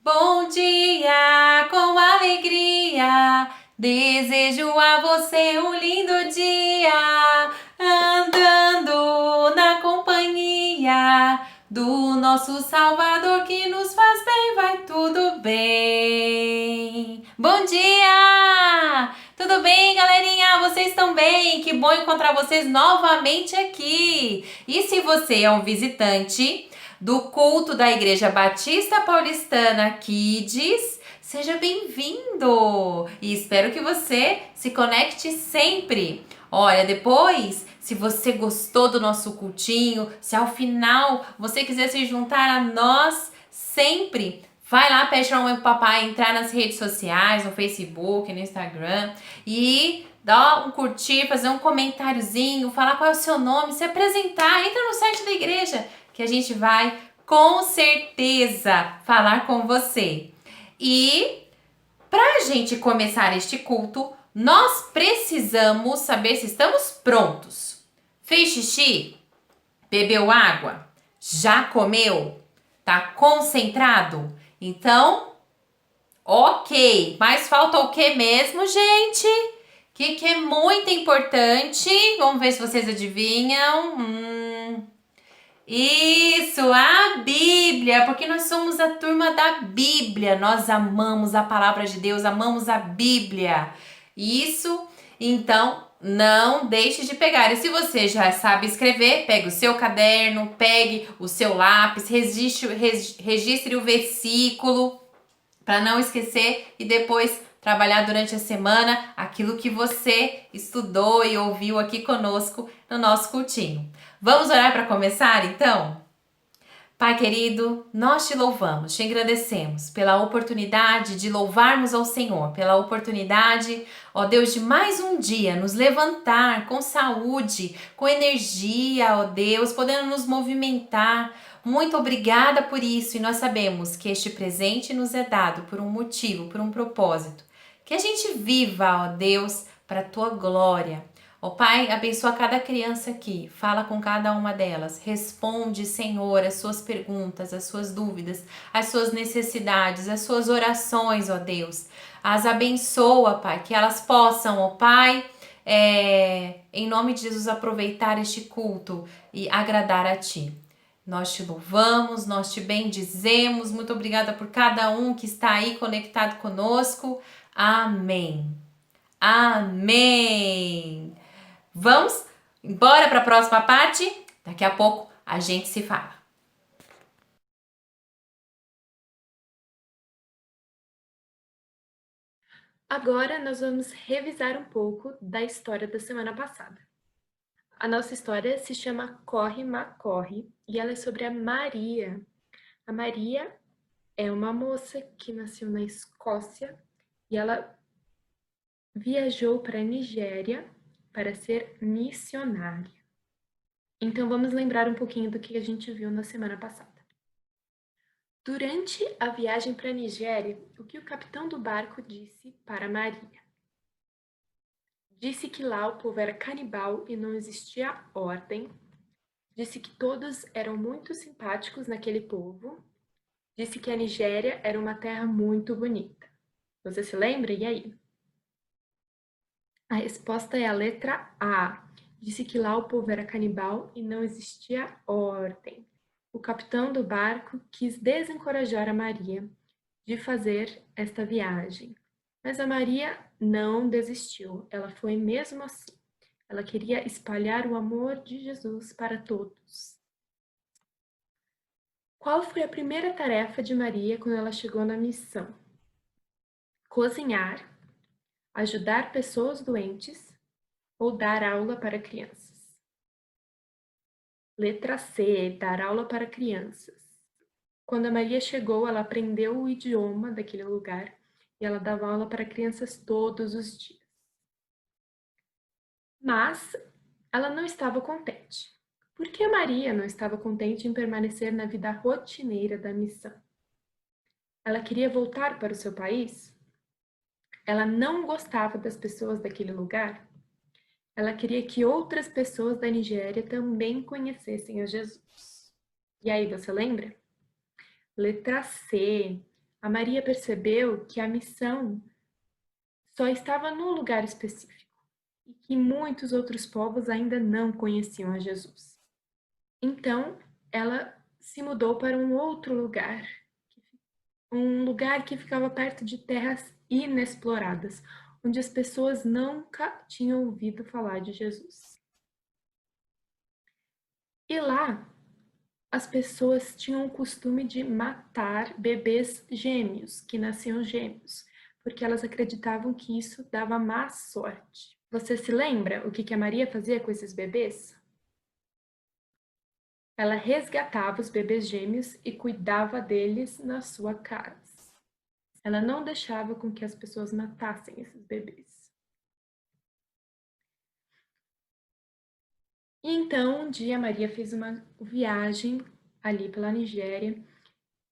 Bom dia, com alegria, desejo a você um lindo dia, andando na companhia do nosso Salvador que nos faz bem, vai tudo bem. Bom dia! Tudo bem, galerinha? Vocês estão bem? Que bom encontrar vocês novamente aqui. E se você é um visitante do culto da Igreja Batista Paulistana Kids, seja bem-vindo! E espero que você se conecte sempre. Olha, depois, se você gostou do nosso cultinho, se ao final você quiser se juntar a nós sempre, vai lá, pede para o meu papai entrar nas redes sociais, no Facebook, no Instagram e dá um curtir, fazer um comentáriozinho, falar qual é o seu nome, se apresentar, entra no site da igreja que a gente vai com certeza falar com você. E para a gente começar este culto, nós precisamos saber se estamos prontos. Fez xixi? Bebeu água? Já comeu? Tá concentrado? Então, ok. Mas falta o que mesmo, gente? Que é muito importante. Vamos ver se vocês adivinham. Isso, a Bíblia, porque nós somos a turma da Bíblia. Nós amamos a palavra de Deus, amamos a Bíblia. Isso, então não deixe de pegar. E se você já sabe escrever, pegue o seu caderno, pegue o seu lápis, registre o versículo para não esquecer e depois trabalhar durante a semana aquilo que você estudou e ouviu aqui conosco no nosso cultinho. Vamos orar para começar, então? Pai querido, nós te louvamos, te agradecemos pela oportunidade de louvarmos ao Senhor, pela oportunidade, ó Deus, de mais um dia nos levantar com saúde, com energia, ó Deus, podendo nos movimentar. Muito obrigada por isso e nós sabemos que este presente nos é dado por um motivo, por um propósito. Que a gente viva, ó Deus, para a tua glória. Ó Pai, abençoa cada criança aqui, fala com cada uma delas, responde, Senhor, as suas perguntas, as suas dúvidas, as suas necessidades, as suas orações, ó Deus. As abençoa, Pai, que elas possam, ó Pai, em nome de Jesus, aproveitar este culto e agradar a Ti. Nós te louvamos, nós te bendizemos, muito obrigada por cada um que está aí conectado conosco. Amém. Amém. Vamos embora para a próxima parte? Daqui a pouco a gente se fala. Agora nós vamos revisar um pouco da história da semana passada. A nossa história se chama Corre, Má, Corre e ela é sobre a Maria. A Maria é uma moça que nasceu na Escócia e ela viajou para a Nigéria para ser missionária. Então vamos lembrar um pouquinho do que a gente viu na semana passada. Durante a viagem para a Nigéria, o que o capitão do barco disse para Maria? Disse que lá o povo era canibal e não existia ordem. Disse que todos eram muito simpáticos naquele povo. Disse que a Nigéria era uma terra muito bonita. Você se lembra? E aí? A resposta é a letra A. Disse que lá o povo era canibal e não existia ordem. O capitão do barco quis desencorajar a Maria de fazer esta viagem. Mas a Maria não desistiu. Ela foi mesmo assim. Ela queria espalhar o amor de Jesus para todos. Qual foi a primeira tarefa de Maria quando ela chegou na missão? Cozinhar, ajudar pessoas doentes ou dar aula para crianças? Letra C, dar aula para crianças. Quando a Maria chegou, ela aprendeu o idioma daquele lugar e ela dava aula para crianças todos os dias. Mas ela não estava contente. Por que Maria não estava contente em permanecer na vida rotineira da missão? Ela queria voltar para o seu país? Ela não gostava das pessoas daquele lugar? Ela queria que outras pessoas da Nigéria também conhecessem a Jesus. E aí, você lembra? Letra C. a Maria percebeu que a missão só estava num lugar específico e que muitos outros povos ainda não conheciam a Jesus. Então, ela se mudou para um lugar que ficava perto de terras inexploradas, onde as pessoas nunca tinham ouvido falar de Jesus. E lá, as pessoas tinham o costume de matar bebês gêmeos, que nasciam gêmeos, porque elas acreditavam que isso dava má sorte. Você se lembra o que a Maria fazia com esses bebês? Ela resgatava os bebês gêmeos e cuidava deles na sua casa. Ela não deixava com que as pessoas matassem esses bebês. E então, um dia, Maria fez uma viagem ali pela Nigéria,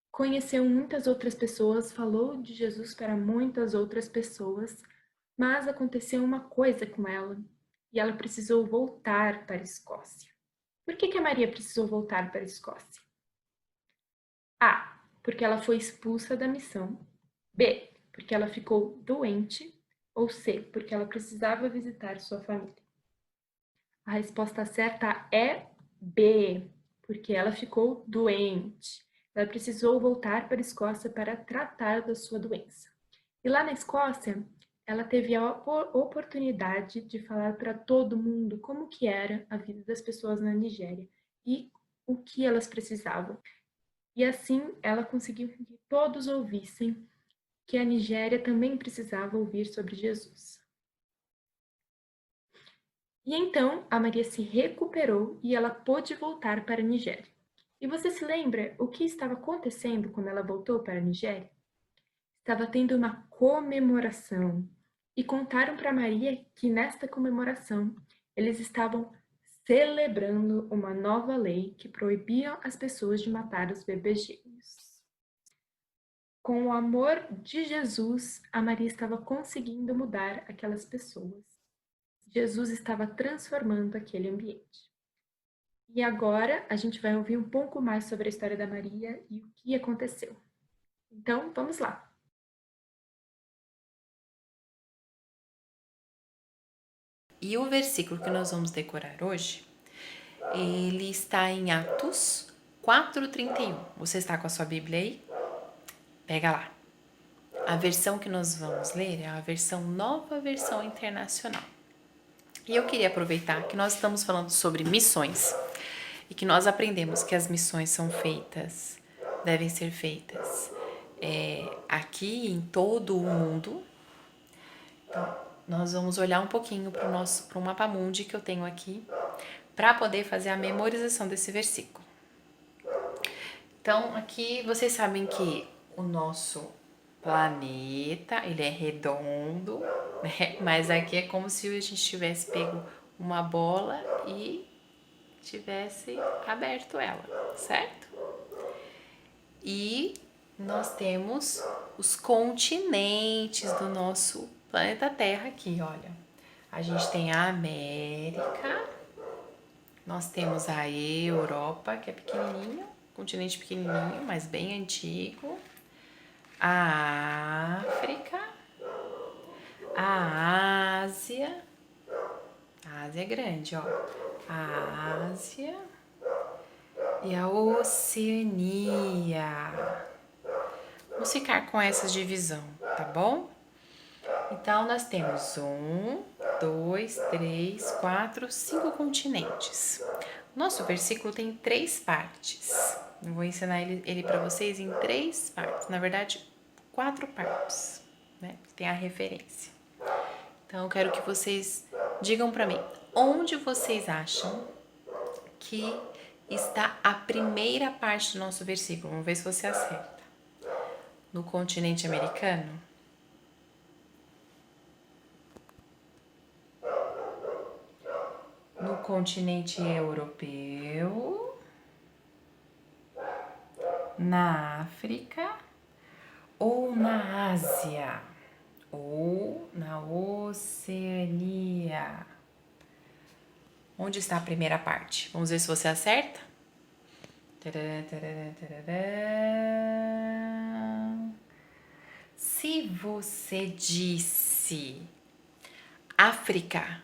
conheceu muitas outras pessoas, falou de Jesus para muitas outras pessoas, mas aconteceu uma coisa com ela e ela precisou voltar para a Escócia. Por que a Maria precisou voltar para a Escócia? A. Porque ela foi expulsa da missão. B. Porque ela ficou doente. Ou C. Porque ela precisava visitar sua família. A resposta certa é B. Porque ela ficou doente. Ela precisou voltar para a Escócia para tratar da sua doença. E lá na Escócia, ela teve a oportunidade de falar para todo mundo como que era a vida das pessoas na Nigéria e o que elas precisavam. E assim ela conseguiu que todos ouvissem que a Nigéria também precisava ouvir sobre Jesus. E então a Maria se recuperou e ela pôde voltar para a Nigéria. E você se lembra o que estava acontecendo quando ela voltou para a Nigéria? Estava tendo uma comemoração. E contaram para Maria que nesta comemoração eles estavam celebrando uma nova lei que proibia as pessoas de matar os bebês gêmeos. Com o amor de Jesus, a Maria estava conseguindo mudar aquelas pessoas. Jesus estava transformando aquele ambiente. E agora a gente vai ouvir um pouco mais sobre a história da Maria e o que aconteceu. Então, vamos lá. E o versículo que nós vamos decorar hoje, ele está em Atos 4:31. Você está com a sua Bíblia aí? Pega lá. A versão que nós vamos ler é a versão Nova Versão Internacional. E eu queria aproveitar que nós estamos falando sobre missões e que nós aprendemos que as missões são feitas, devem ser feitas aqui em todo o mundo. Então, nós vamos olhar um pouquinho para o mapa mundi que eu tenho aqui para poder fazer a memorização desse versículo. Então, aqui vocês sabem que o nosso planeta, ele é redondo, né? Mas aqui é como se a gente tivesse pego uma bola e tivesse aberto ela, certo? E nós temos os continentes do nosso planeta Terra aqui, olha. A gente tem a América, nós temos a Europa, que é pequenininho, continente pequenininho, mas bem antigo. A África, a Ásia é grande, ó. A Ásia e a Oceania. Vamos ficar com essa divisão, tá bom? Então, nós temos 1, 2, 3, 4, 5 continentes. Nosso versículo tem 3 partes. Eu vou ensinar ele para vocês em 3 partes. Na verdade, 4 partes, né? Tem a referência. Então, eu quero que vocês digam para mim, onde vocês acham que está a primeira parte do nosso versículo? Vamos ver se você acerta. No continente americano? No continente europeu? Na África? Ou na Ásia? Ou na Oceania? Onde está a primeira parte? Vamos ver se você acerta? Tadã, tadã, tadã. Se você disse África,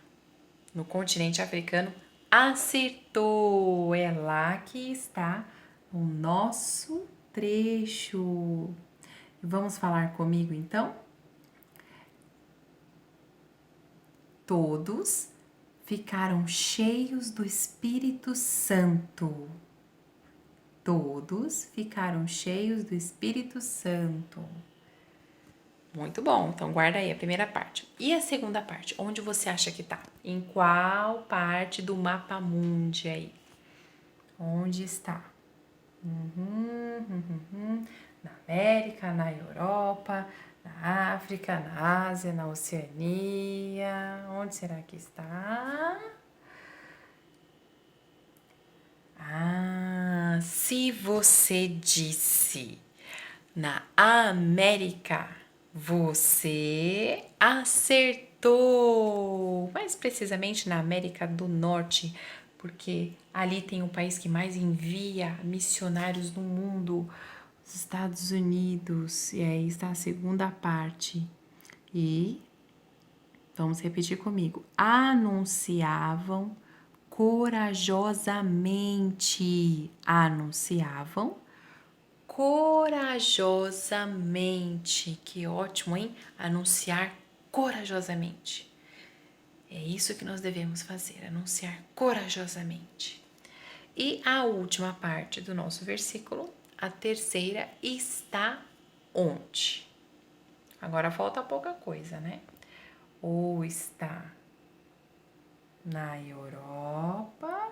no continente africano, acertou! É lá que está o nosso trecho. Vamos falar comigo então? Todos ficaram cheios do Espírito Santo. Todos ficaram cheios do Espírito Santo. Muito bom, então guarda aí a primeira parte. E a segunda parte, onde você acha que tá? Em qual parte do mapa mundi aí? Onde está? Na América, na Europa, na África, na Ásia, na Oceania. Onde será que está? Se você disse na América, você acertou! Mais precisamente na América do Norte, porque ali tem o país que mais envia missionários no mundo, os Estados Unidos. E aí está a segunda parte. E vamos repetir comigo. Anunciavam corajosamente. Anunciavam corajosamente. Que ótimo, hein? Anunciar corajosamente. É isso que nós devemos fazer, anunciar corajosamente. E a última parte do nosso versículo, a terceira, está onde? Agora falta pouca coisa, né? Ou está na Europa,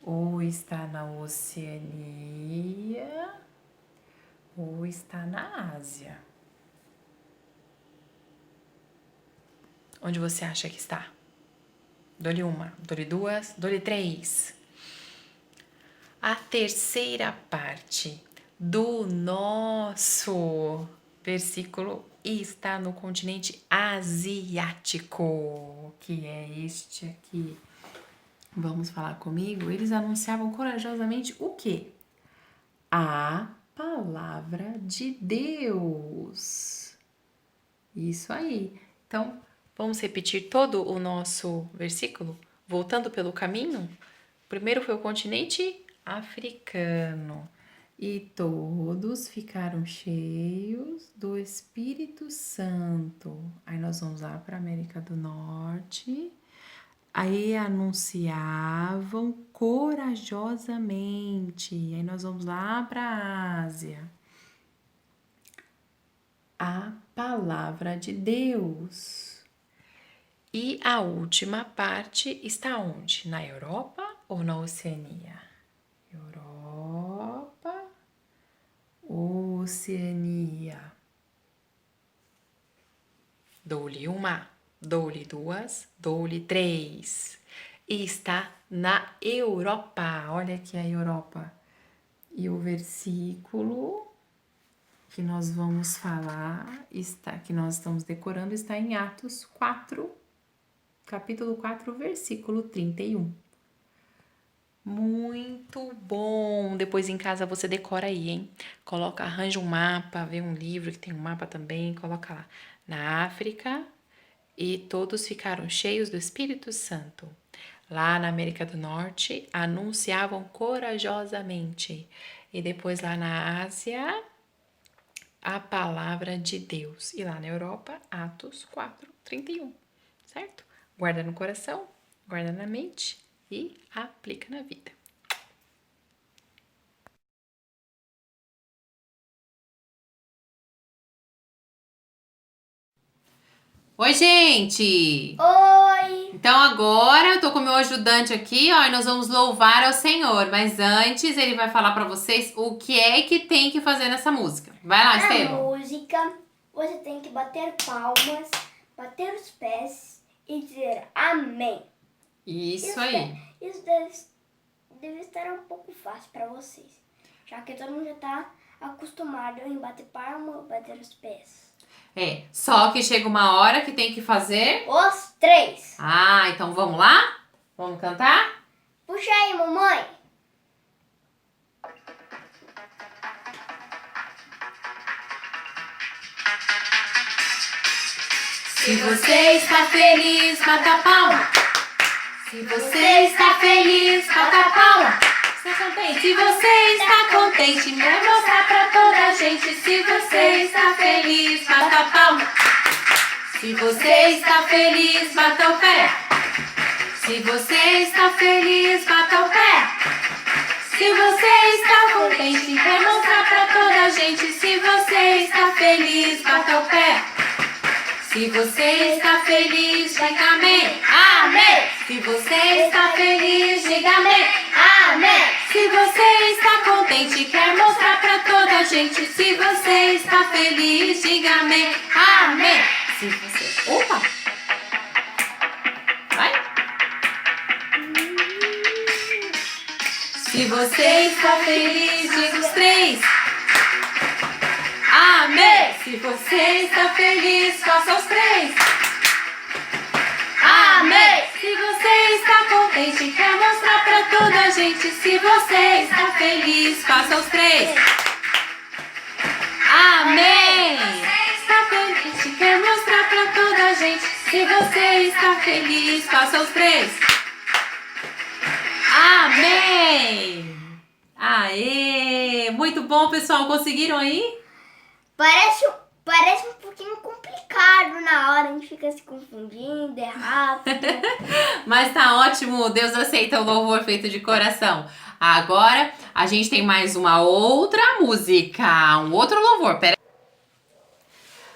ou está na Oceania, ou está na Ásia. Onde você acha que está? Dou-lhe uma, dou-lhe duas, dou-lhe três. A terceira parte do nosso versículo está no continente asiático, que é este aqui. Vamos falar comigo? Eles anunciavam corajosamente o quê? A palavra de Deus. Isso aí. Então, vamos repetir todo o nosso versículo? Voltando pelo caminho? Primeiro foi o continente africano. E todos ficaram cheios do Espírito Santo. Aí nós vamos lá para a América do Norte. Aí anunciavam corajosamente. Aí nós vamos lá para a Ásia. A palavra de Deus. E a última parte está onde? Na Europa ou na Oceania? Europa, Oceania. Dou-lhe uma, dou-lhe duas, dou-lhe três. E está na Europa. Olha aqui a Europa. E o versículo que nós vamos falar, que nós estamos decorando, está em Atos 4, capítulo 4, versículo 31. Muito bom! Depois em casa você decora aí, hein? Arranja um mapa, vê um livro que tem um mapa também, coloca lá. Na África, e todos ficaram cheios do Espírito Santo. Lá na América do Norte, anunciavam corajosamente. E depois lá na Ásia, a palavra de Deus. E lá na Europa, Atos 4, 31. Certo? Guarda no coração, guarda na mente e aplica na vida. Oi, gente! Oi! Então agora eu tô com o meu ajudante aqui, ó, e nós vamos louvar ao Senhor. Mas antes ele vai falar pra vocês o que é que tem que fazer nessa música. Vai lá, Na Estevam. música, você tem que bater palmas, bater os pés e dizer amém. Isso aí. Isso deve estar um pouco fácil para vocês, já que todo mundo já tá acostumado em bater palma, bater os pés. É, só que chega uma hora que tem que fazer... Os três. Ah, então vamos lá? Vamos cantar? Puxa aí, mamãe. Se você está feliz, bata palma. Se você está feliz, bata palma. Está contente? Se você está contente, vai mostrar pra toda a gente. Se você está feliz, bata palma. Se você está feliz, bata o pé. Se você está feliz, bata o pé. Se você está contente, quer mostrar pra toda a gente. Se você está feliz, bata o pé. Se você está feliz, diga amém. Amém. Se você está feliz, diga amém. Amém. Se você está contente, quer mostrar pra toda a gente. Se você está feliz, diga amém. Amém. Se você... Opa! Vai. Se você está feliz, diga os três. Amém. Se você está feliz, faça os três. Amém. Se você está contente, quer mostrar pra toda a gente. Se você está feliz, faça os três. Amém. Está contente, quer mostrar pra toda a gente. Se você está feliz, faça os três. Amém. Aê. Muito bom, pessoal. Conseguiram aí? Parece um pouquinho complicado na hora, a gente fica se confundindo, é rápido. Mas tá ótimo, Deus aceita o louvor feito de coração. Agora a gente tem mais uma outra música, um outro louvor.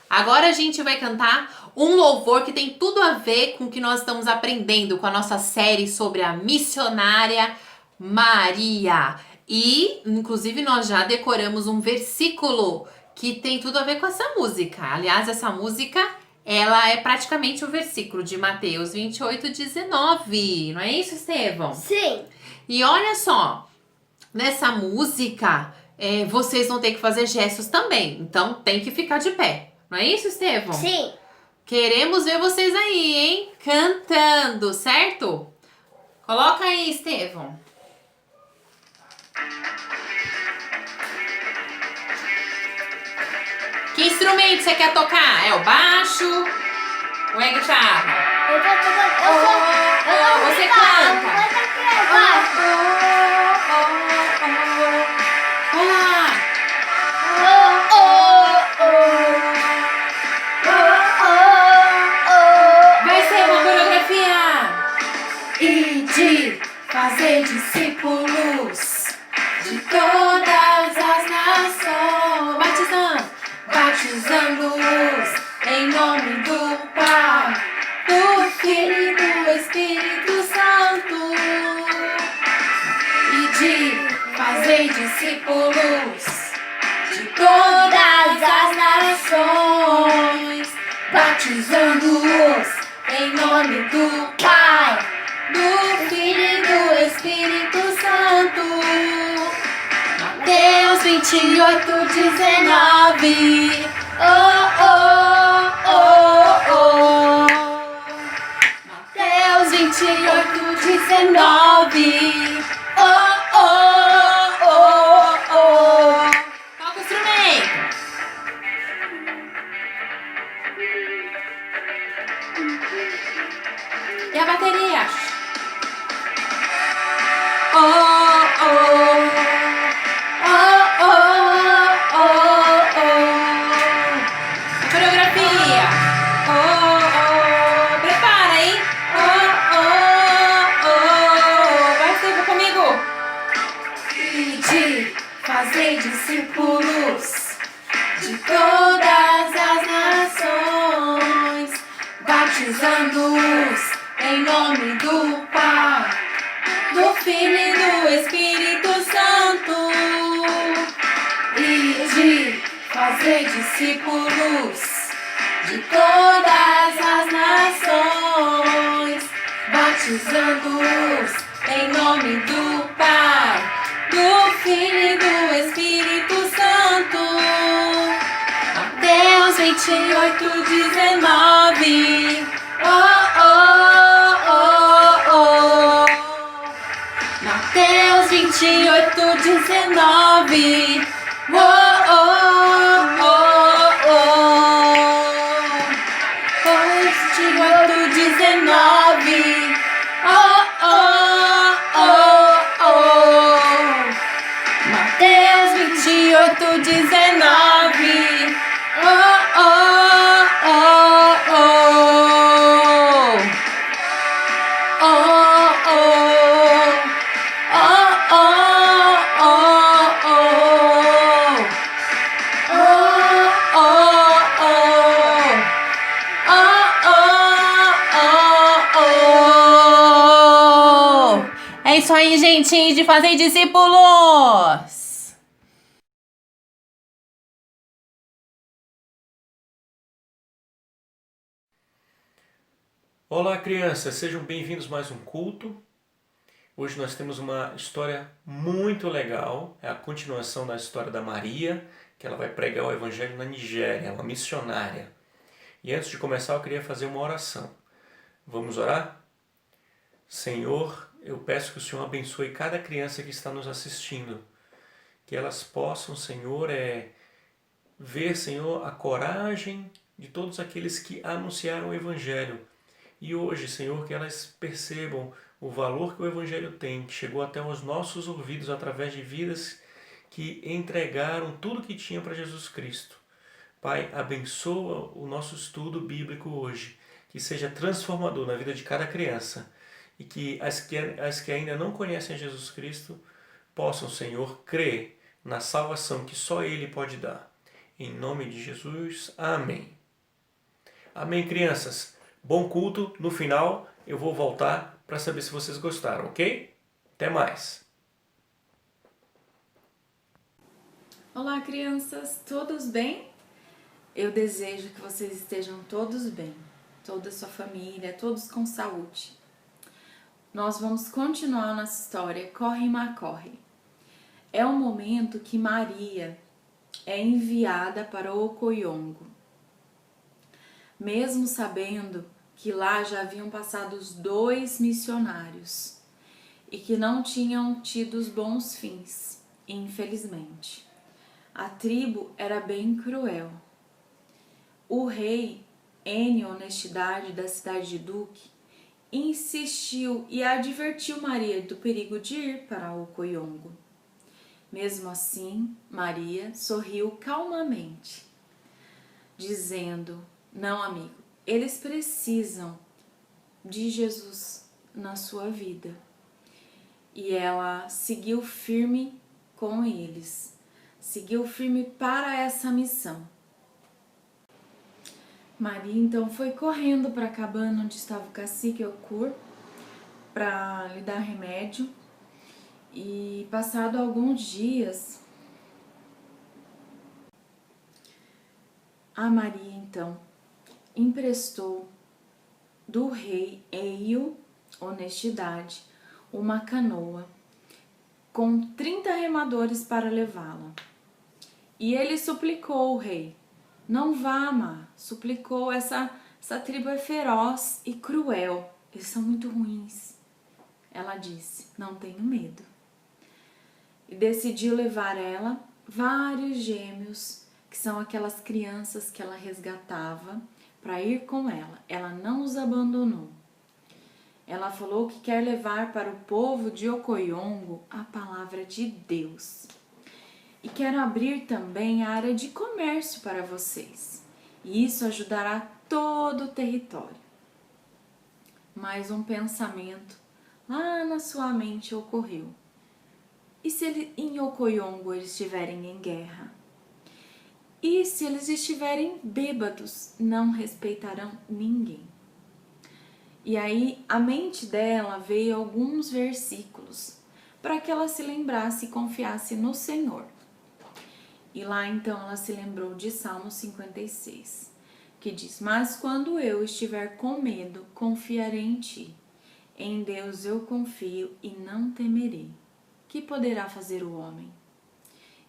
Agora a gente vai cantar um louvor que tem tudo a ver com o que nós estamos aprendendo com a nossa série sobre a missionária Maria. E, inclusive, nós já decoramos um versículo que tem tudo a ver com essa música. Aliás, essa música, ela é praticamente o versículo de Mateus 28:19. Não é isso, Estevão? Sim. E olha só, nessa música, vocês vão ter que fazer gestos também. Então, tem que ficar de pé. Não é isso, Estevão? Sim. Queremos ver vocês aí, hein? Cantando, certo? Coloca aí, Estevão. Que instrumento você quer tocar? É o baixo ou é a guitarra? Eu tô tocando. Você canta. Vai ser uma coreografia. E de fazer discípulos de todas as nações. Batizando-os em nome do Pai, do Filho e do Espírito Santo, e de fazer discípulos de todas as nações, batizando-os em nome do Pai, do Filho e do Espírito Santo. Mateus 28:19. Oh, oh, oh, oh. Mateus 28:19. Oh, oh, oh, oh. Toca o instrumento. E a bateria? Oh, oh. Coreografia. Prepara, hein? Vai ser comigo. E de fazer discípulos de todas as nações, batizando-os em nome do Pai, do Filho e do Espírito Santo, e de fazer discípulos de todas as nações, batizando-os em nome do Pai, do Filho e do Espírito Santo. Mateus 28:19. Oh, oh, oh, oh. Mateus 28:19. Oh, oh, oh, oh. Oh, 18, 19. Oh, oh, oh, oh. Oh, oh. Oh, oh, oh, oh. Oh, oh, oh. Oh, oh, oh. É isso aí, gente, de fazer discípulos. Olá, crianças, sejam bem-vindos a mais um culto. Hoje nós temos uma história muito legal, é a continuação da história da Maria, que ela vai pregar o evangelho na Nigéria, uma missionária. E antes de começar, eu queria fazer uma oração. Vamos orar? Senhor, eu peço que o Senhor abençoe cada criança que está nos assistindo, que elas possam, Senhor, ver, Senhor, a coragem de todos aqueles que anunciaram o evangelho. E hoje, Senhor, que elas percebam o valor que o Evangelho tem, que chegou até os nossos ouvidos através de vidas que entregaram tudo que tinham para Jesus Cristo. Pai, abençoa o nosso estudo bíblico hoje, que seja transformador na vida de cada criança e que as que ainda não conhecem Jesus Cristo possam, Senhor, crer na salvação que só Ele pode dar. Em nome de Jesus, amém. Amém, crianças. Bom culto. No final eu vou voltar para saber se vocês gostaram, ok? Até mais. Olá, crianças, todos bem? Eu desejo que vocês estejam todos bem, toda a sua família, todos com saúde. Nós vamos continuar nossa história Corre, Má, Corre. É o momento que Maria é enviada para Okoyongo. Mesmo sabendo que lá já haviam passado os 2 missionários e que não tinham tido os bons fins, infelizmente. A tribo era bem cruel. O rei, em honestidade da cidade de Duque, insistiu e advertiu Maria do perigo de ir para Okoyongo. Mesmo assim, Maria sorriu calmamente, dizendo: não, amigo, eles precisam de Jesus na sua vida. E ela seguiu firme com eles, seguiu firme para essa missão. Maria então foi correndo para a cabana onde estava o cacique Okur para lhe dar remédio. E passado alguns dias, a Maria então emprestou do rei Eio, honestidade, uma canoa com 30 remadores para levá-la. E ele suplicou o rei: não vá, Má, suplicou, essa tribo é feroz e cruel, eles são muito ruins. Ela disse: não tenho medo. E decidiu levar ela vários gêmeos, que são aquelas crianças que ela resgatava, para ir com ela. Ela não os abandonou. Ela falou que quer levar para o povo de Okoyongo a palavra de Deus. E quero abrir também a área de comércio para vocês. E isso ajudará todo o território. Mas um pensamento lá na sua mente ocorreu. E se em Okoyongo eles estiverem em guerra? E se eles estiverem bêbados, não respeitarão ninguém. E aí a mente dela veio alguns versículos para que ela se lembrasse e confiasse no Senhor. E lá então ela se lembrou de Salmo 56, que diz: mas quando eu estiver com medo, confiarei em ti. Em Deus eu confio e não temerei. Que poderá fazer o homem?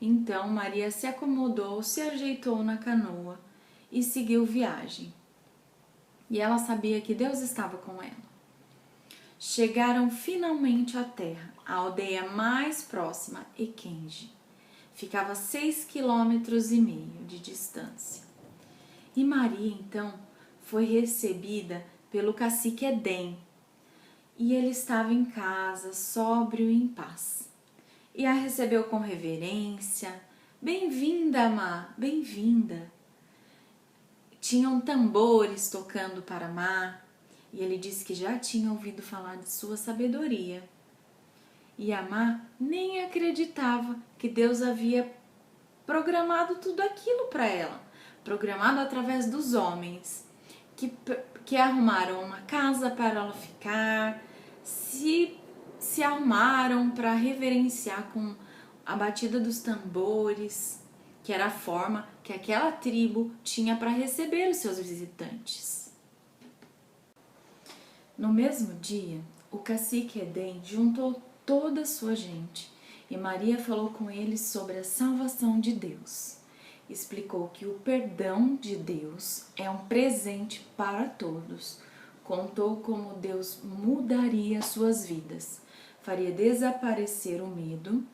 Então Maria se acomodou, se ajeitou na canoa e seguiu viagem. E ela sabia que Deus estava com ela. Chegaram finalmente à terra, a aldeia mais próxima, Ekenji. Ficava a 6,5 km de distância. E Maria, então, foi recebida pelo cacique Edém. E ele estava em casa, sóbrio e em paz. E a recebeu com reverência, Bem-vinda, Má, bem-vinda. Tinham tambores tocando para Má, e ele disse que já tinha ouvido falar de sua sabedoria. E a Má nem acreditava que Deus havia programado tudo aquilo para ela, programado através dos homens, que arrumaram uma casa para ela ficar, se arrumaram para reverenciar com a batida dos tambores, que era a forma que aquela tribo tinha para receber os seus visitantes. No mesmo dia, o cacique Edém juntou toda a sua gente e Maria falou com eles sobre a salvação de Deus. Explicou que o perdão de Deus é um presente para todos. Contou como Deus mudaria suas vidas, faria desaparecer o medo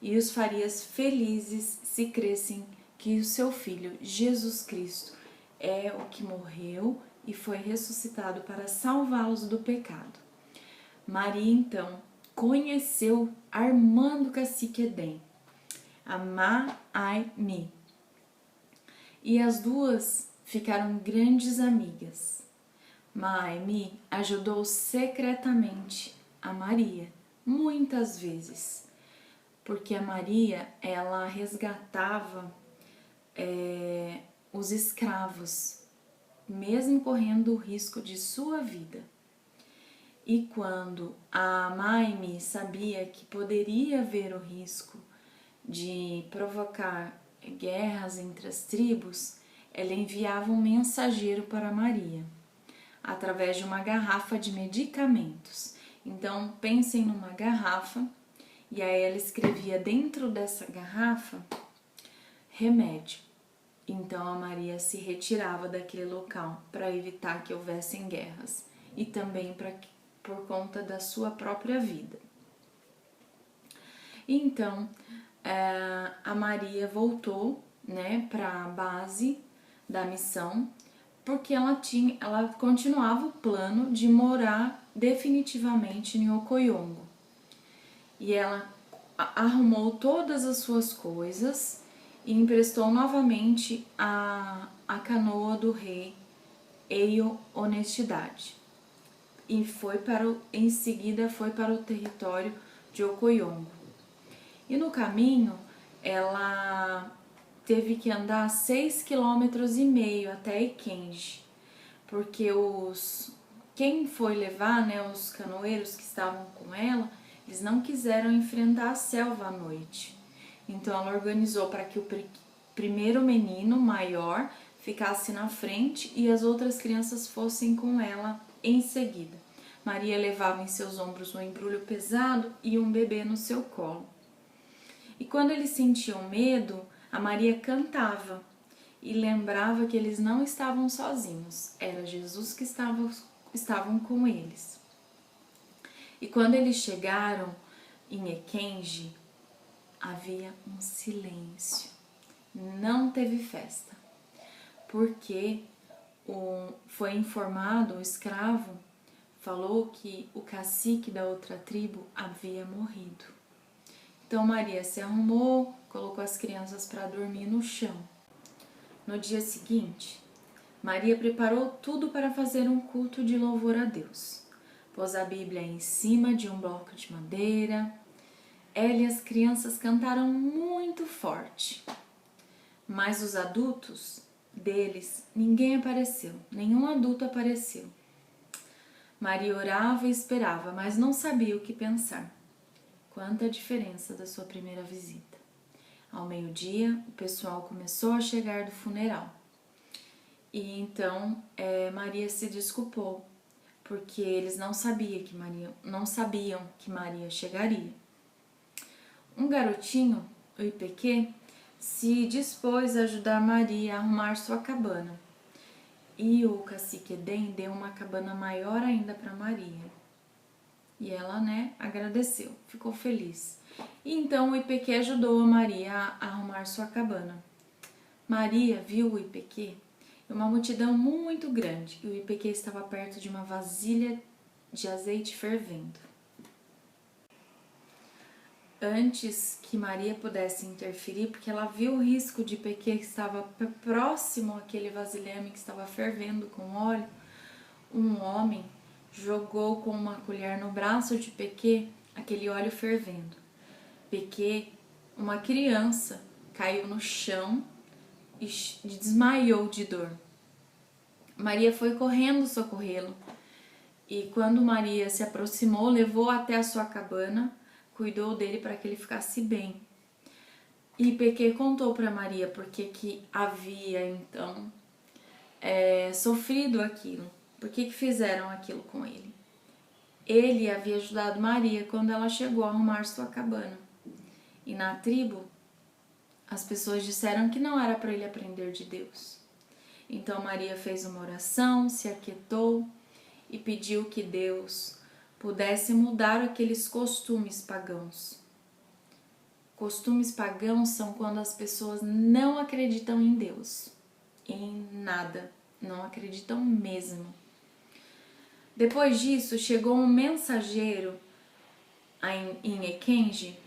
e os faria felizes se crescem que o seu Filho, Jesus Cristo, é o que morreu e foi ressuscitado para salvá-los do pecado. Maria, então, conheceu a irmã do cacique Edém, a Má-ai-mi, e as duas ficaram grandes amigas. Má-ai-mi ajudou secretamente a Maria, muitas vezes, porque a Maria, ela resgatava os escravos, mesmo correndo o risco de sua vida. E quando a Má-ai-mi sabia que poderia haver o risco de provocar guerras entre as tribos, ela enviava um mensageiro para Maria, através de uma garrafa de medicamentos. Então, pensem numa garrafa, e aí ela escrevia dentro dessa garrafa remédio. Então, a Maria se retirava daquele local para evitar que houvessem guerras e também por conta da sua própria vida. Então, a Maria voltou, né, para a base da missão, porque ela continuava o plano de morar definitivamente em Ocoiongo. E ela arrumou todas as suas coisas e emprestou novamente a canoa do rei Eio Honestidade. E em seguida foi para o território de Ocoiongo. E no caminho, ela teve que andar 6,5 km até Ikenji, porque quem foi levar, né, os canoeiros que estavam com ela, eles não quiseram enfrentar a selva à noite. Então ela organizou para que o primeiro menino maior ficasse na frente e as outras crianças fossem com ela em seguida. Maria levava em seus ombros um embrulho pesado e um bebê no seu colo. E quando eles sentiam medo, a Maria cantava e lembrava que eles não estavam sozinhos, era Jesus que estavam com eles. E quando eles chegaram em Ikenji, havia um silêncio, não teve festa, porque foi informado, o escravo falou que o cacique da outra tribo havia morrido. Então Maria se arrumou, colocou as crianças para dormir no chão. No dia seguinte, Maria preparou tudo para fazer um culto de louvor a Deus. Pôs a Bíblia em cima de um bloco de madeira. Ela e as crianças cantaram muito forte. Mas os adultos deles, ninguém apareceu, nenhum adulto apareceu. Maria orava e esperava, mas não sabia o que pensar. Quanta diferença da sua primeira visita. Ao meio-dia, o pessoal começou a chegar do funeral. E então Maria se desculpou, porque eles não sabiam que Maria chegaria. Um garotinho, o Ipequê, se dispôs a ajudar Maria a arrumar sua cabana. E o cacique Edém deu uma cabana maior ainda para Maria. E ela, agradeceu, ficou feliz. E então o Ipequê ajudou a Maria a arrumar sua cabana. Maria viu o Ipequê e uma multidão muito grande, e o Ipequê estava perto de uma vasilha de azeite fervendo. antes que Maria pudesse interferir, porque ela viu o risco de Pequê, que estava próximo àquele vasilhame que estava fervendo com óleo, um homem jogou com uma colher no braço de Pequê aquele óleo fervendo. Pequê, uma criança, caiu no chão e desmaiou de dor. Maria foi correndo socorrê-lo, e quando Maria se aproximou, levou até a sua cabana, cuidou dele para que ele ficasse bem. E Pequê contou para Maria porque que havia então sofrido aquilo, por que fizeram aquilo com ele. Ele havia ajudado Maria quando ela chegou a arrumar sua cabana. E na tribo, as pessoas disseram que não era para ele aprender de Deus. Então Maria fez uma oração, se aquietou e pediu que Deus pudesse mudar aqueles costumes pagãos. Costumes pagãos são quando as pessoas não acreditam em Deus, em nada, não acreditam mesmo. Depois disso, chegou um mensageiro em Ekenji,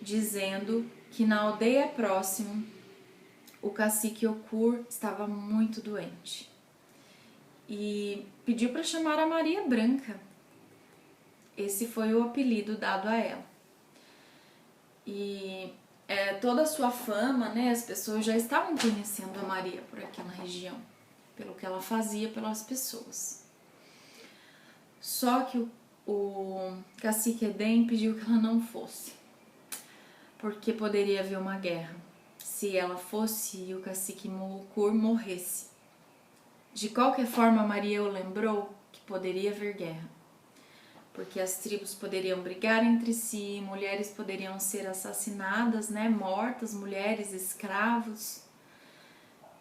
dizendo que na aldeia próxima o cacique Okur estava muito doente e pediu para chamar a Maria Branca. Esse foi o apelido dado a ela. E toda a sua fama, né, as pessoas já estavam conhecendo a Maria por aquela região, pelo que ela fazia pelas pessoas. Só que o cacique Edém pediu que ela não fosse, porque poderia haver uma guerra se ela fosse e o cacique Okur morresse. De qualquer forma, Maria o lembrou que poderia haver guerra, porque as tribos poderiam brigar entre si, mulheres poderiam ser assassinadas, né, mortas, mulheres, escravos,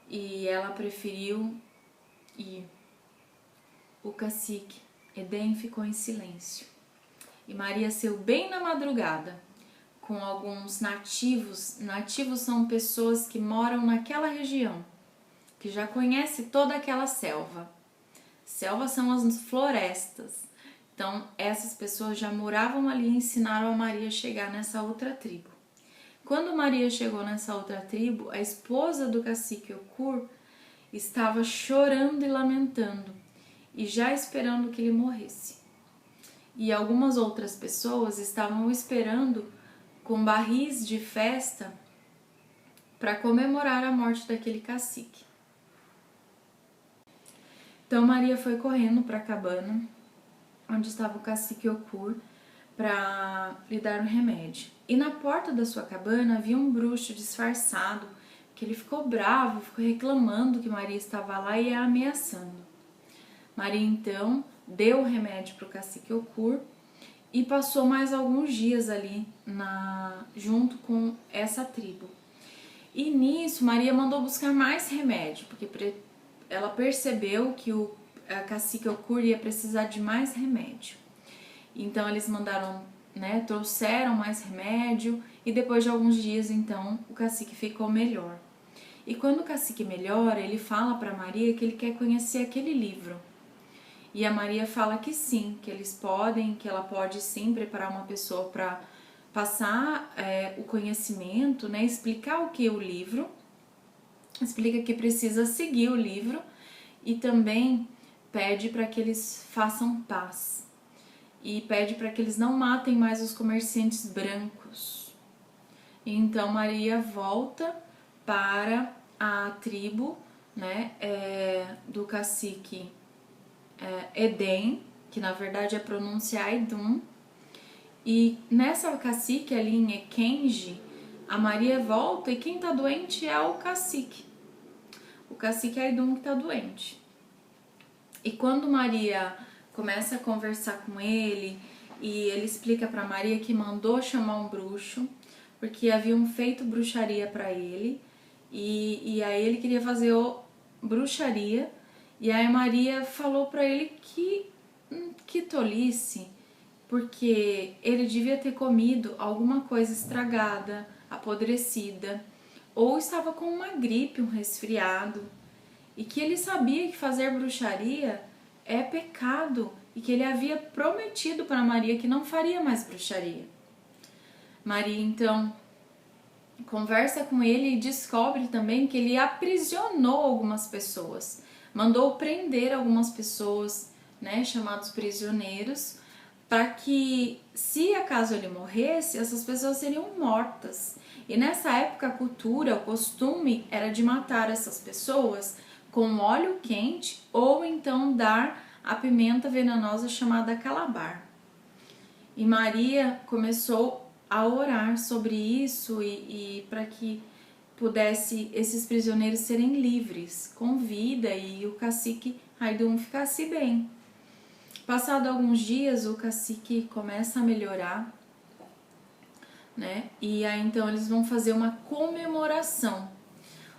e ela preferiu ir. O cacique Edém ficou em silêncio, e Maria saiu bem na madrugada com alguns nativos. Nativos são pessoas que moram naquela região, que já conhece toda aquela selva. Selvas são as florestas. Então, essas pessoas já moravam ali e ensinaram a Maria a chegar nessa outra tribo. Quando Maria chegou nessa outra tribo, a esposa do cacique Okur estava chorando e lamentando, e já esperando que ele morresse. E algumas outras pessoas estavam esperando com barris de festa para comemorar a morte daquele cacique. Então Maria foi correndo para a cabana onde estava o cacique Okur para lhe dar um remédio. E na porta da sua cabana havia um bruxo disfarçado, que ele ficou bravo, ficou reclamando que Maria estava lá e a ameaçando. Maria então deu o remédio para o cacique Okur e passou mais alguns dias ali junto com essa tribo. E nisso Maria mandou buscar mais remédio, porque ela percebeu que o cacique Okur ia precisar de mais remédio. Então eles mandaram, né, trouxeram mais remédio, e depois de alguns dias então o cacique ficou melhor. E quando o cacique melhora, ele fala para Maria que ele quer conhecer aquele livro. E a Maria fala que sim, que que ela pode sim preparar uma pessoa para passar o conhecimento, né, explicar o que é o livro, explica que precisa seguir o livro, e também pede para que eles façam paz, e pede para que eles não matem mais os comerciantes brancos. Então Maria volta para a tribo, né, do cacique Edém, que na verdade é pronunciar Edum, e nessa cacique ali em Ekenji, a Maria volta e quem tá doente é o cacique. O cacique é Edum que tá doente. E quando Maria começa a conversar com ele, e ele explica para Maria que mandou chamar um bruxo, porque haviam feito bruxaria para ele, e aí ele queria fazer bruxaria, e aí Maria falou para ele que tolice, porque ele devia ter comido alguma coisa estragada, apodrecida, ou estava com uma gripe, um resfriado, e que ele sabia que fazer bruxaria é pecado, e que ele havia prometido para Maria que não faria mais bruxaria. Maria então conversa com ele e descobre também que ele aprisionou algumas pessoas, mandou prender algumas pessoas, né, chamados prisioneiros, para que, se acaso ele morresse, essas pessoas seriam mortas. E nessa época a cultura, o costume era de matar essas pessoas com óleo quente ou então dar a pimenta venenosa chamada calabar. E Maria começou a orar sobre isso e para que pudesse esses prisioneiros serem livres, com vida, e o cacique Raidum ficasse bem. Passado alguns dias, o cacique começa a melhorar, né? E aí então eles vão fazer uma comemoração.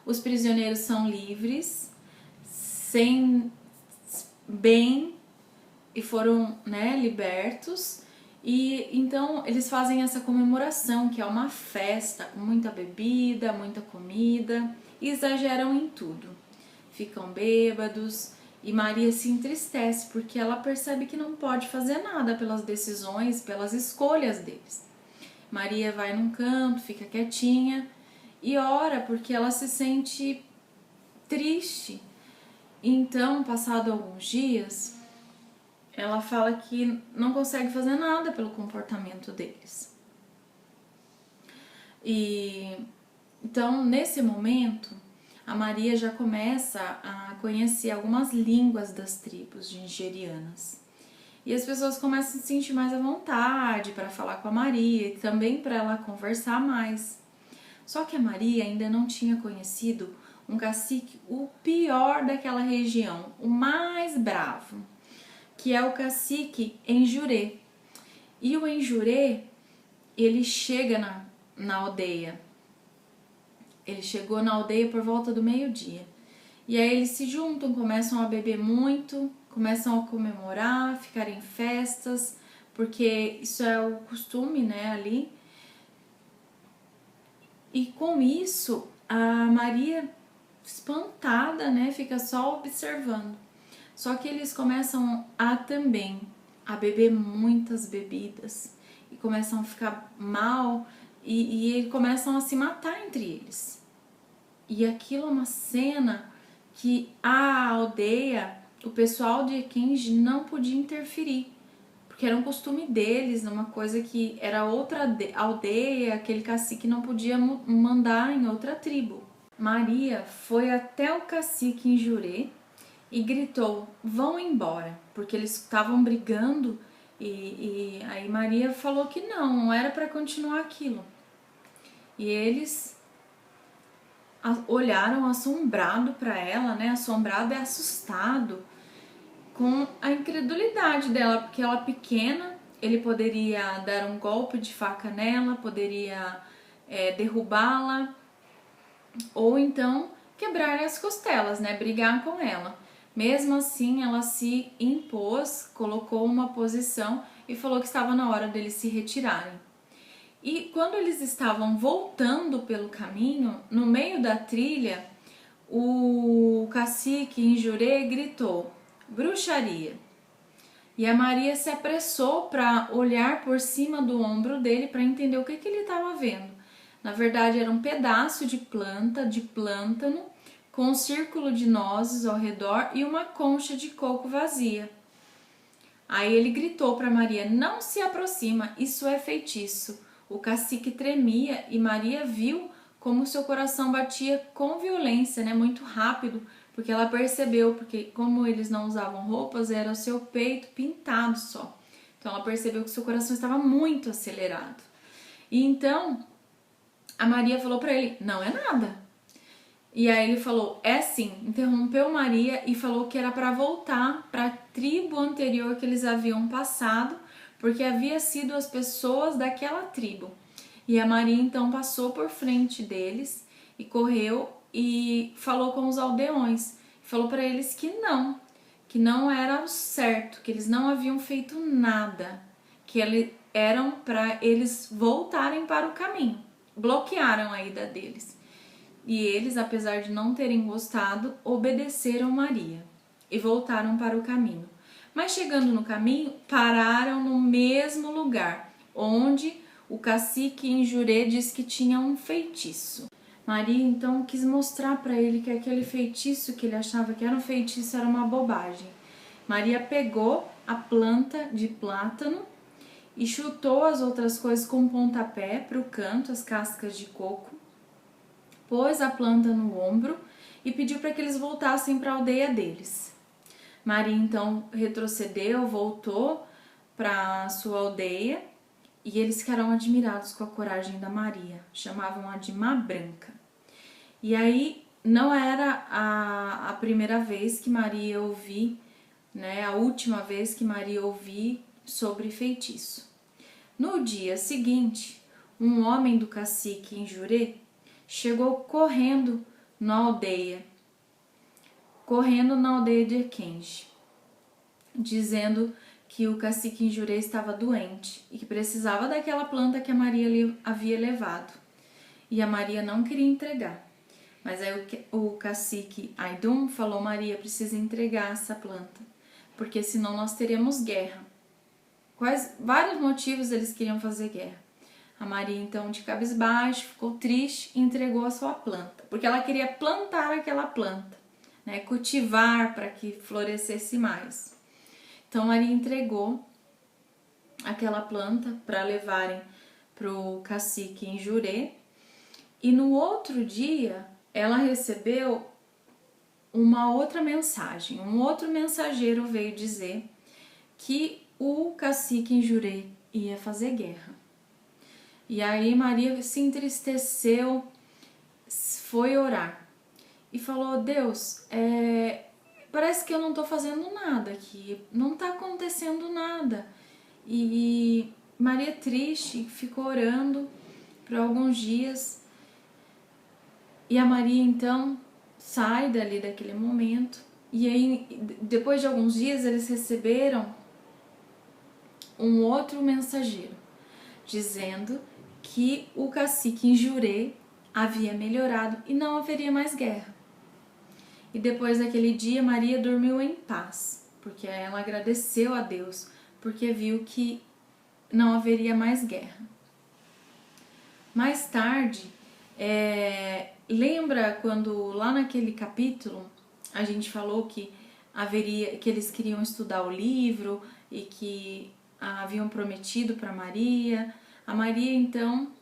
Os prisioneiros são livres, sem bem, e foram, né, libertos. E então eles fazem essa comemoração, que é uma festa com muita bebida, muita comida, e exageram em tudo. Ficam bêbados e Maria se entristece porque ela percebe que não pode fazer nada pelas decisões, pelas escolhas deles. Maria vai num canto, fica quietinha e ora porque ela se sente triste. Então, passado alguns dias, ela fala que não consegue fazer nada pelo comportamento deles. E então, nesse momento, a Maria já começa a conhecer algumas línguas das tribos nigerianas. E as pessoas começam a se sentir mais à vontade para falar com a Maria e também para ela conversar mais. Só que a Maria ainda não tinha conhecido um cacique, o pior daquela região, o mais bravo, que é o cacique Enjurê. E o Enjurê, ele chega na aldeia. Ele chegou na aldeia por volta do meio-dia. E aí eles se juntam, começam a beber muito, começam a comemorar, ficar em festas, porque isso é o costume, né, ali. E com isso, a Maria, espantada, né, fica só observando. Só que eles começam também a beber muitas bebidas e começam a ficar mal e eles começam a se matar entre eles. E aquilo é uma cena que a aldeia, o pessoal de Ekenji não podia interferir, porque era um costume deles, uma coisa que era outra aldeia, aquele cacique não podia mandar em outra tribo. Maria foi até o cacique Enjurê e gritou: vão embora, porque eles estavam brigando e aí Maria falou que não era para continuar aquilo. E eles olharam assombrado para ela, né? Assombrado e assustado com a incredulidade dela, porque ela pequena, ele poderia dar um golpe de faca nela, poderia derrubá-la ou então quebrar as costelas, né? Brigar com ela. Mesmo assim, ela se impôs, colocou uma posição e falou que estava na hora deles se retirarem. E quando eles estavam voltando pelo caminho, no meio da trilha, o cacique Enjurê gritou: bruxaria! E a Maria se apressou para olhar por cima do ombro dele para entender o que ele estava vendo. Na verdade, era um pedaço de plântano, com um círculo de nozes ao redor e uma concha de coco vazia. Aí ele gritou para Maria: não se aproxima, isso é feitiço. O cacique tremia e Maria viu como seu coração batia com violência, né, muito rápido, porque ela percebeu, porque como eles não usavam roupas, era o seu peito pintado só. Então ela percebeu que seu coração estava muito acelerado. E então a Maria falou para ele: não é nada. E aí ele falou: é sim. Interrompeu Maria e falou que era para voltar para a tribo anterior que eles haviam passado, porque havia sido as pessoas daquela tribo. E a Maria então passou por frente deles e correu e falou com os aldeões. Falou para eles que não era o certo, que eles não haviam feito nada, que eram para eles voltarem para o caminho. Bloquearam a ida deles. E eles, apesar de não terem gostado, obedeceram Maria e voltaram para o caminho. Mas chegando no caminho, pararam no mesmo lugar onde o cacique em Jurê disse que tinha um feitiço. Maria então quis mostrar para ele que aquele feitiço que ele achava que era um feitiço era uma bobagem. Maria pegou a planta de plátano e chutou as outras coisas com um pontapé para o canto, as cascas de coco, pôs a planta no ombro e pediu para que eles voltassem para a aldeia deles. Maria então retrocedeu, voltou para sua aldeia e eles ficaram admirados com a coragem da Maria, chamavam-a de Má Branca. E aí não era a primeira vez que Maria ouviu, né, a última vez que Maria ouviu sobre feitiço. No dia seguinte, um homem do cacique em Jurê chegou correndo na aldeia de Equenge, dizendo que o cacique em Jurê estava doente e que precisava daquela planta que a Maria havia levado. E a Maria não queria entregar. Mas aí o cacique Aidum falou: Maria, precisa entregar essa planta, porque senão nós teremos guerra. Vários motivos eles queriam fazer guerra. A Maria então, de cabisbaixo, ficou triste e entregou a sua planta, porque ela queria plantar aquela planta, né, cultivar para que florescesse mais. Então Maria entregou aquela planta para levarem para o cacique em Jurê, e no outro dia ela recebeu uma outra mensagem. Um outro mensageiro veio dizer que o cacique em Jurê ia fazer guerra. E aí Maria se entristeceu, foi orar e falou: Deus, parece que eu não tô fazendo nada aqui, não tá acontecendo nada. E Maria, triste, ficou orando por alguns dias. E a Maria então sai dali daquele momento. E aí, depois de alguns dias, eles receberam um outro mensageiro dizendo que o cacique em Jurê havia melhorado e não haveria mais guerra. E depois daquele dia, Maria dormiu em paz, porque ela agradeceu a Deus, porque viu que não haveria mais guerra. Mais tarde, lembra quando lá naquele capítulo a gente falou que eles queriam estudar o livro e que haviam prometido para Maria? A Maria então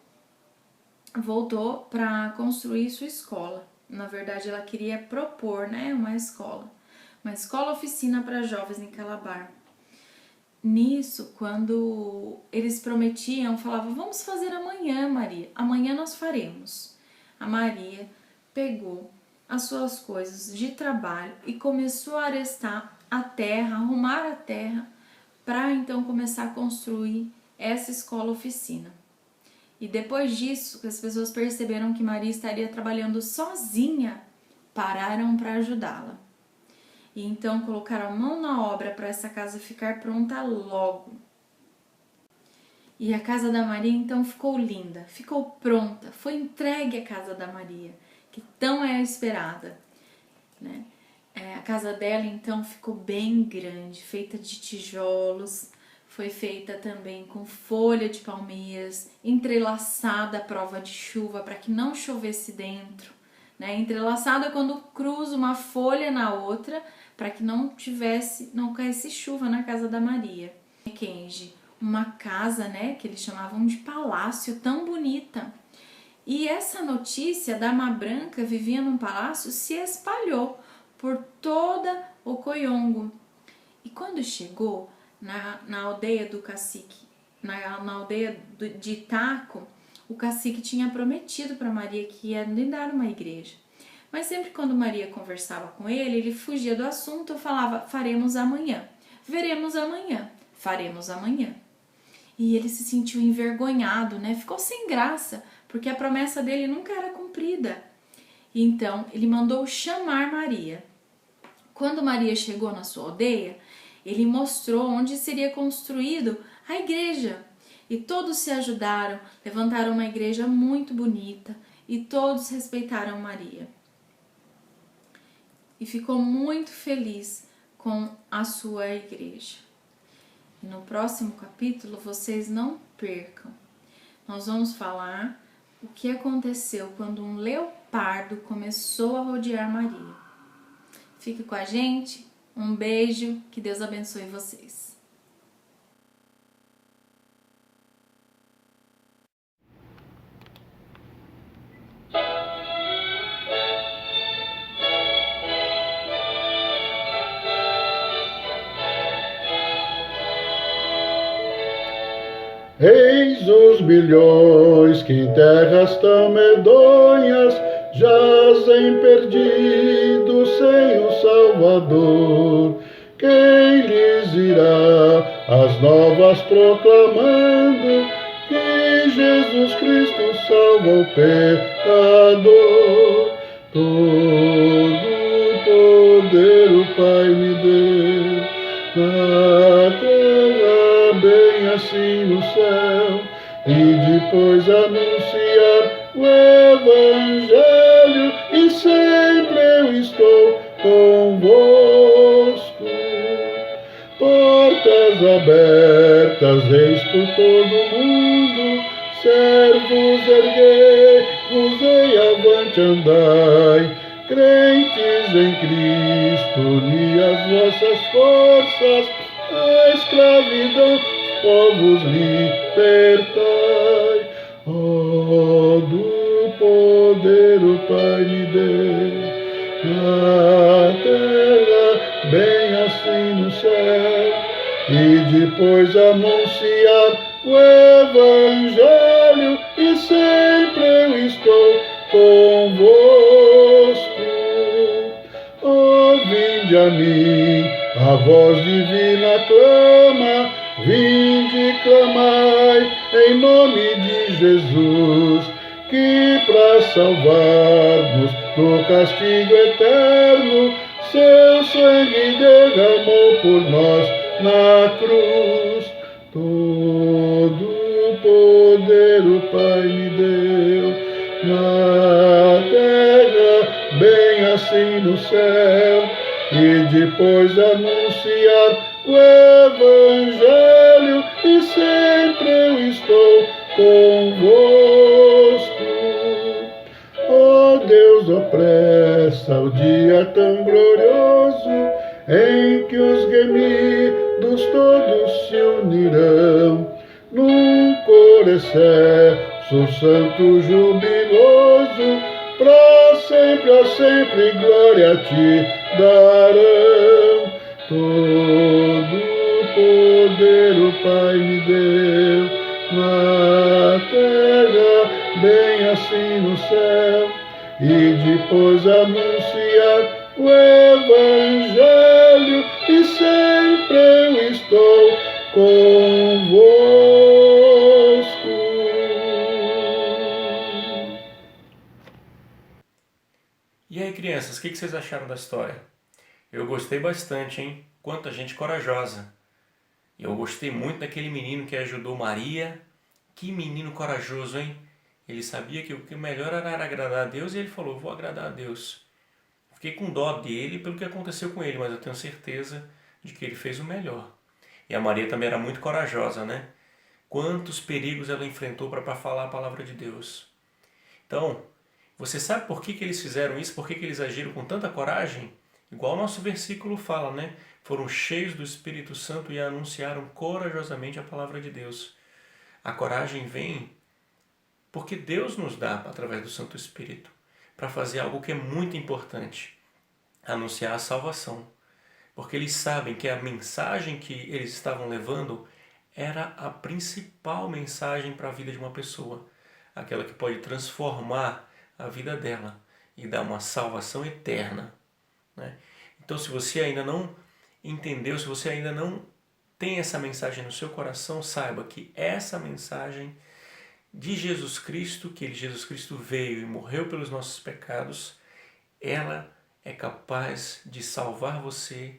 voltou para construir sua escola. Na verdade, ela queria propor, né, uma escola oficina para jovens em Calabar. Nisso, quando eles prometiam, falavam: vamos fazer amanhã, Maria, amanhã nós faremos. A Maria pegou as suas coisas de trabalho e começou a arestar a terra, arrumar a terra, para então começar a construir essa escola oficina. E depois disso, que as pessoas perceberam que Maria estaria trabalhando sozinha, pararam para ajudá-la. E então colocaram a mão na obra para essa casa ficar pronta logo. E a casa da Maria então ficou linda, ficou pronta, foi entregue a casa da Maria, que tão é esperada, né? A casa dela então ficou bem grande, feita de tijolos, foi feita também com folha de palmeiras, entrelaçada à prova de chuva para que não chovesse dentro, né? Entrelaçada quando cruza uma folha na outra, para que não caísse chuva na casa da Maria. Kenji, uma casa, né, que eles chamavam de palácio, tão bonita. E essa notícia da Má Branca vivia num palácio se espalhou por toda o Coiongo. E quando chegou na aldeia do cacique, na aldeia de Itaco, o cacique tinha prometido para Maria que ia lhe dar uma igreja. Mas sempre quando Maria conversava com ele fugia do assunto e falava: faremos amanhã, veremos amanhã, faremos amanhã. E ele se sentiu envergonhado, né? Ficou sem graça, porque a promessa dele nunca era cumprida. E então ele mandou chamar Maria. Quando Maria chegou na sua aldeia, ele mostrou onde seria construído a igreja. E todos se ajudaram, levantaram uma igreja muito bonita e todos respeitaram Maria. E ficou muito feliz com a sua igreja. E no próximo capítulo vocês não percam. nós vamos falar o que aconteceu quando um leopardo começou a rodear Maria. Fique com a gente, um beijo, que Deus abençoe vocês. Eis os milhões que em terras tão medonhas jazem perdidos sem o Salvador. Quem lhes irá as novas proclamando que Jesus Cristo salva o pecador? Todo poder o Pai me deu na terra, bem assim no céu, e depois anunciar o Evangelho, e sempre eu estou convosco. Portas abertas, eis por todo o mundo, servos erguei-vos e avante andai, crentes em Cristo, uni as vossas forças, a escravidão povos libertai. Oh, do poder o Pai me deu, na terra, bem assim no céu, e depois anunciar o Evangelho, e sempre eu estou convosco. Oh, vinde a mim, a voz divina clama, vinde clamai em nome de Jesus, que para salvar-nos do castigo eterno, seu sangue derramou por nós na cruz. Todo poder o Pai me deu, na terra, bem assim no céu, e depois anunciar o Evangelho, e sempre eu estou convosco. Ó Deus, opressa o dia tão glorioso, em que os gemidos todos se unirão, num coro excelso, santo, jubiloso, pra sempre, ó sempre, glória a ti darão. Todo poder o Pai me deu, na terra, bem assim no céu, e depois anunciar o Evangelho, e sempre eu estou convosco. E aí, crianças, o que vocês acharam da história? Eu gostei bastante, hein? Quanta gente corajosa. Eu gostei muito daquele menino que ajudou Maria. Que menino corajoso, hein? Ele sabia que o melhor era agradar a Deus e ele falou, vou agradar a Deus. Fiquei com dó dele pelo que aconteceu com ele, mas eu tenho certeza de que ele fez o melhor. E a Maria também era muito corajosa, né? Quantos perigos ela enfrentou para falar a palavra de Deus. Então, você sabe por que eles fizeram isso? Por que eles agiram com tanta coragem? Igual o nosso versículo fala, né? Foram cheios do Espírito Santo e anunciaram corajosamente a palavra de Deus. A coragem vem porque Deus nos dá, através do Santo Espírito, para fazer algo que é muito importante, anunciar a salvação. Porque eles sabem que a mensagem que eles estavam levando era a principal mensagem para a vida de uma pessoa, aquela que pode transformar a vida dela e dar uma salvação eterna, né? Então, se você ainda não entendeu, se você ainda não tem essa mensagem no seu coração, saiba que essa mensagem de Jesus Cristo, que Jesus Cristo veio e morreu pelos nossos pecados, ela é capaz de salvar você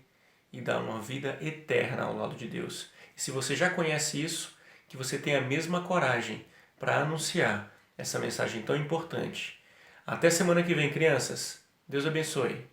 e dar uma vida eterna ao lado de Deus. E se você já conhece isso, que você tenha a mesma coragem para anunciar essa mensagem tão importante. Até semana que vem, crianças. Deus abençoe.